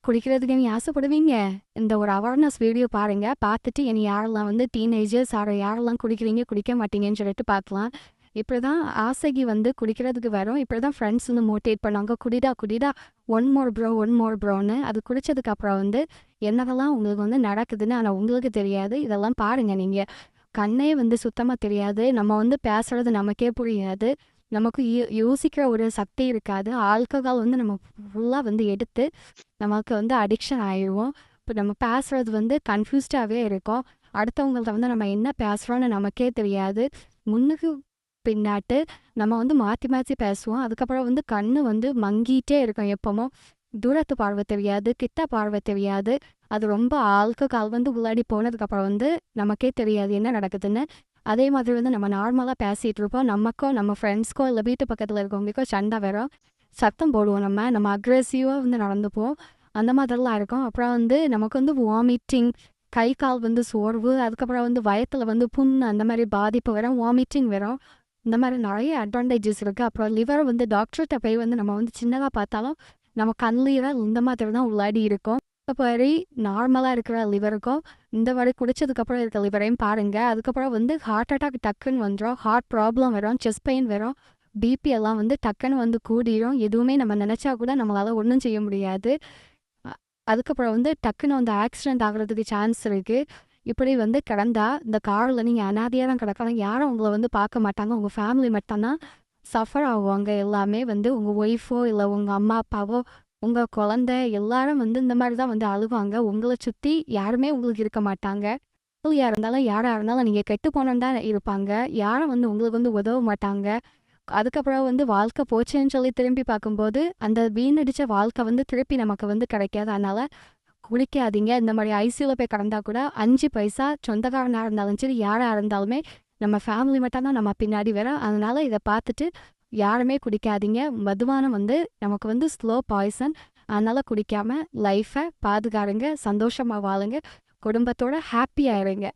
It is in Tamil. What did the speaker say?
குடிக்கிறதுக்கு நீ ஆசைப்படுவீங்க? இந்த ஒரு அவேர்னஸ் வீடியோ பாருங்க. பார்த்துட்டு இனி யாரெல்லாம் வந்து டீனேஜர்ஸ் யாரெல்லாம் குடிக்கிறீங்க, குடிக்க மாட்டீங்கன்னு சொல்லிட்டு பார்க்கலாம். இப்படிதான் ஆசைக்கு வந்து குடிக்கிறதுக்கு வரும். இப்படிதான் ஃப்ரெண்ட்ஸ் வந்து மோட்டிவேட் பண்ணுவாங்க. குடிடா குடிடா, ஒன் மோர் ப்ரோன்னு. அது குடிச்சதுக்கு அப்புறம் வந்து என்னதெல்லாம் உங்களுக்கு வந்து நடக்குதுன்னு ஆனால் உங்களுக்கு தெரியாது. இதெல்லாம் பாருங்க நீங்க. கண்ணே வந்து சுத்தமா தெரியாது. நம்ம வந்து பேசுறது நமக்கே புரியாது. நமக்கு யோசிக்கிற ஒரு சக்தி இருக்காது. ஆல்கஹால் வந்து நம்ம ஃபுல்லாக வந்து எடுத்து நமக்கு வந்து அடிக்ஷன் ஆயிடுவோம். இப்போ நம்ம பேசுறது வந்து கன்ஃபியூஸ்டாகவே இருக்கும். அடுத்தவங்கள்ட்ட வந்து நம்ம என்ன பேசுகிறோன்னு நமக்கே தெரியாது. முன்னுக்கு பின்னாட்டு நம்ம வந்து மாற்றி மாற்றி பேசுவோம். அதுக்கப்புறம் வந்து கண்ணு வந்து மங்கிட்டே இருக்கும். எப்போவும் தூரத்து பார்வை தெரியாது, கிட்ட பார்வை தெரியாது. அது ரொம்ப ஆல்கஹால் வந்து உள்ளாடி போனதுக்கப்புறம் வந்து நமக்கே தெரியாது என்ன நடக்குதுன்னு. அதே மாதிரி வந்து நம்ம நார்மலாக பேசிகிட்டு இருப்போம். நமக்கோ நம்ம ஃப்ரெண்ட்ஸ்க்கோ இல்லை வீட்டு பக்கத்தில் இருக்கவங்களுக்கோ சண்டை வரும். சத்தம் போடுவோம். நம்ம அக்ரெசிவாக வந்து நடந்துப்போம். அந்த மாதிரிலாம் இருக்கும். அப்புறம் வந்து நமக்கு வந்து வாமிட்டிங், கை கால் வந்து சோர்வு, அதுக்கப்புறம் வந்து வயத்தில் வந்து புண், அந்த மாதிரி பாதிப்பு வரும், வாமிட்டிங் வரும். இந்த மாதிரி நிறைய அட்வான்டேஜஸ் இருக்குது. அப்புறம் லிவர் வந்து டாக்டர்கிட்ட போய் வந்து நம்ம வந்து சின்னதாக பார்த்தாலும் நம்ம கண்லீரல் இந்த மாதிரி தான் உள்ளாடி இருக்கும். இப்போ வரை நார்மலாக இருக்கிற லிவருக்கும் இந்த மாதிரி குடிச்சதுக்கப்புறம் இருக்கிற லிவரையும் பாருங்கள். அதுக்கப்புறம் வந்து ஹார்ட் அட்டாக் டக்குன்னு வந்துடும். ஹார்ட் ப்ராப்ளம் வரும், செஸ்ட் பெயின் வரும், பிபி எல்லாம் வந்து டக்குன்னு வந்து கூடிரும். எதுவுமே நம்ம நினச்சா கூட நம்மளால் ஒன்றும் செய்ய முடியாது. அதுக்கப்புறம் வந்து டக்குன்னு வந்து ஆக்சிடென்ட் ஆகிறதுக்கு சான்ஸ் இருக்குது. இப்படி வந்து கிடந்தா இந்த காரில் நீங்கள் அனாதையாக தான் கிடக்கலாம். யாரும் உங்களை வந்து பார்க்க மாட்டாங்க. உங்கள் ஃபேமிலி மட்டும்தான் சஃபர் ஆகுவாங்க. எல்லாமே வந்து உங்கள் ஒய்ஃபோ இல்லை உங்கள் அம்மா அப்பாவோ உங்கள் குழந்தை எல்லாரும் வந்து இந்த மாதிரி தான் வந்து அழுவாங்க. உங்களை சுற்றி யாருமே உங்களுக்கு இருக்க மாட்டாங்க. யாராக இருந்தாலும் நீங்கள் கெட்டு போனோன்னு தான் இருப்பாங்க. யாரும் வந்து உங்களுக்கு வந்து உதவ மாட்டாங்க. அதுக்கப்புறம் வந்து வாழ்க்கை போச்சுன்னு சொல்லி திரும்பி பார்க்கும்போது அந்த வீணடிச்ச வாழ்க்கை வந்து திருப்பி நமக்கு வந்து கிடைக்காது. அதனால் குடிக்காதீங்க. இந்த மாதிரி ஐசியூவில் போய் கடந்தா கூட 5 பைசா சொந்தக்காரனாக இருந்தாலும் சரி யாராக இருந்தாலுமே நம்ம ஃபேமிலி மட்டும் தான் நம்ம பின்னாடி வரோம். அதனால் இதை பார்த்துட்டு யாருமே குடிக்காதீங்க. மதுபானம் வந்து நமக்கு வந்து ஸ்லோ பாய்சன். அதனால் குடிக்காமல் லைஃப்பை பாதுகாருங்க, சந்தோஷமாக வாழுங்க, குடும்பத்தோட ஹாப்பியாக இருங்க.